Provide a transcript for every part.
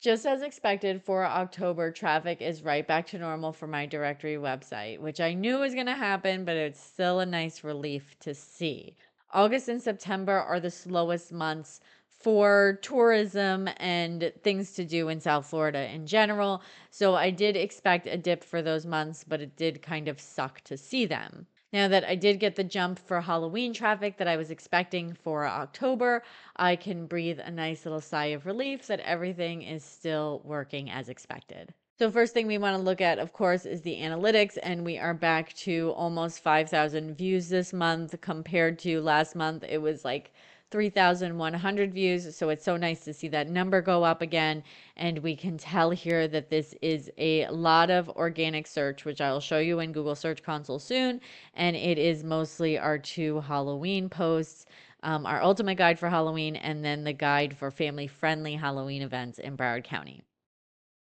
Just as expected for October, traffic is right back to normal for my directory website, which I knew was going to happen, but it's still a nice relief to see. August and September are the slowest months for tourism and things to do in South Florida in general. So I did expect a dip for those months, but it did kind of suck to see them. Now that I did get the jump for Halloween traffic that I was expecting for October, I can breathe a nice little sigh of relief that everything is still working as expected. So first thing we want to look at, of course, is the analytics, and we are back to almost 5,000 views this month compared to last month. It was like 3,100 views. So it's so nice to see that number go up again. And we can tell here that this is a lot of organic search, which I'll show you in Google Search Console soon. And it is mostly our two Halloween posts, our ultimate guide for Halloween, and then the guide for family-friendly Halloween events in Broward County.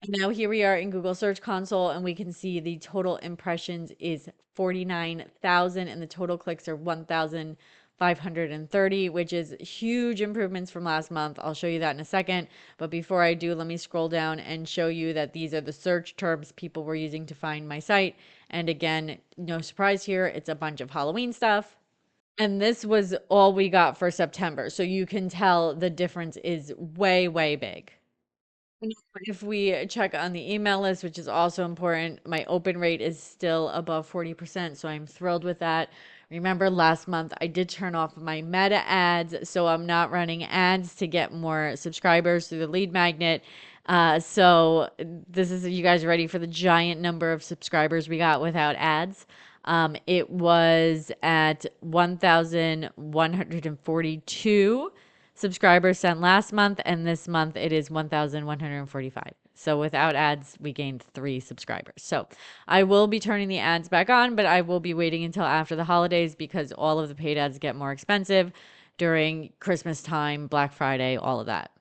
And now here we are in Google Search Console, and we can see the total impressions is 49,000, and the total clicks are 1,530, which is huge improvements from last month. I'll show you that in a second. But before I do, let me scroll down and show you that these are the search terms people were using to find my site. And again, no surprise here, it's a bunch of Halloween stuff. And this was all we got for September. So you can tell the difference is way, way big. If we check on the email list, which is also important, my open rate is still above 40%. So I'm thrilled with that. Remember last month I did turn off my meta ads. So I'm not running ads to get more subscribers through the lead magnet. So this is, you guys ready for the giant number of subscribers we got without ads? It was at 1,142 subscribers sent last month, and this month it is 1,145. So without ads, we gained 3 subscribers. So I will be turning the ads back on, but I will be waiting until after the holidays because all of the paid ads get more expensive during Christmas time, Black Friday, all of that.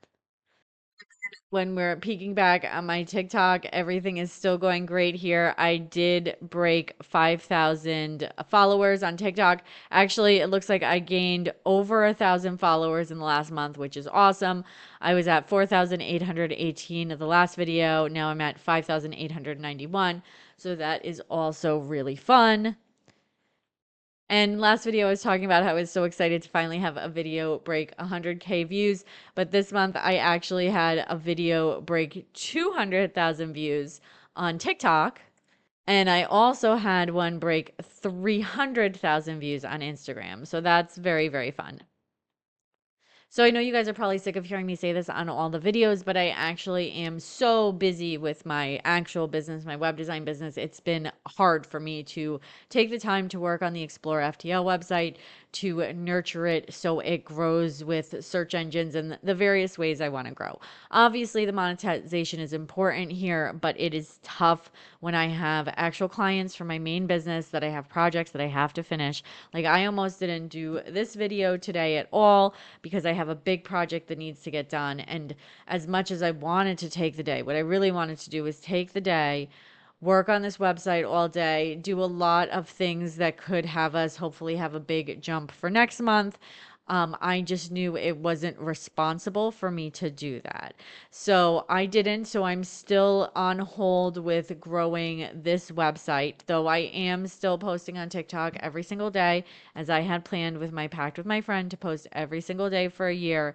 When we're peeking back on my TikTok, everything is still going great here. I did break 5,000 followers on TikTok. Actually, it looks like I gained over 1,000 followers in the last month, which is awesome. I was at 4,818 of the last video. Now I'm at 5,891. So that is also really fun. And last video I was talking about how I was so excited to finally have a video break 100K views, but this month I actually had a video break 200,000 views on TikTok, and I also had one break 300,000 views on Instagram. So that's very, very fun. So I know you guys are probably sick of hearing me say this on all the videos, but I actually am so busy with my actual business, my web design business. It's been hard for me to take the time to work on the Explore FTL website, to nurture it so it grows with search engines and the various ways I want to grow. Obviously, the monetization is important here, but it is tough when I have actual clients for my main business, that I have projects that I have to finish. Like I almost didn't do this video today at all because I have a big project that needs to get done. And as much as I wanted to take the day, what I really wanted to do was take the day, work on this website all day, do a lot of things that could have us hopefully have a big jump for next month. I just knew it wasn't responsible for me to do that. So I didn't. So I'm still on hold with growing this website, though I am still posting on TikTok every single day as I had planned with my pact with my friend to post every single day for a year.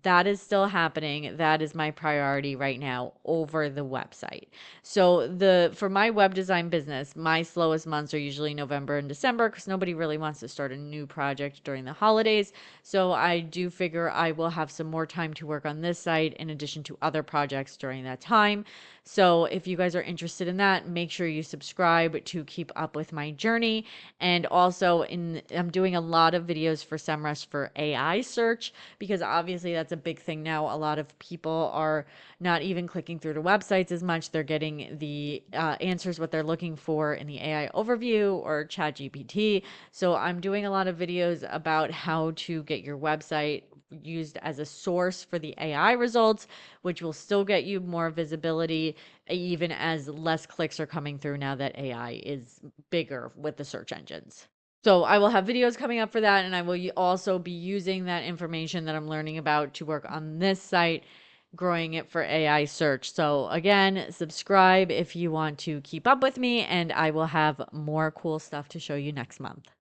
That is still happening. That is my priority right now over the website. So for my web design business, my slowest months are usually November and December because nobody really wants to start a new project during the holidays. So I do figure I will have some more time to work on this site in addition to other projects during that time. So if you guys are interested in that, make sure you subscribe to keep up with my journey. And also I'm doing a lot of videos for SEMrush for AI search because obviously that's a big thing now. A lot of people are not even clicking through to websites as much. They're getting the answers what they're looking for in the AI overview or ChatGPT. So I'm doing a lot of videos about how to get your website used as a source for the AI results, which will still get you more visibility, even as less clicks are coming through now that AI is bigger with the search engines. So I will have videos coming up for that, and I will also be using that information that I'm learning about to work on this site growing it for AI search. So, again, subscribe if you want to keep up with me, and I will have more cool stuff to show you next month.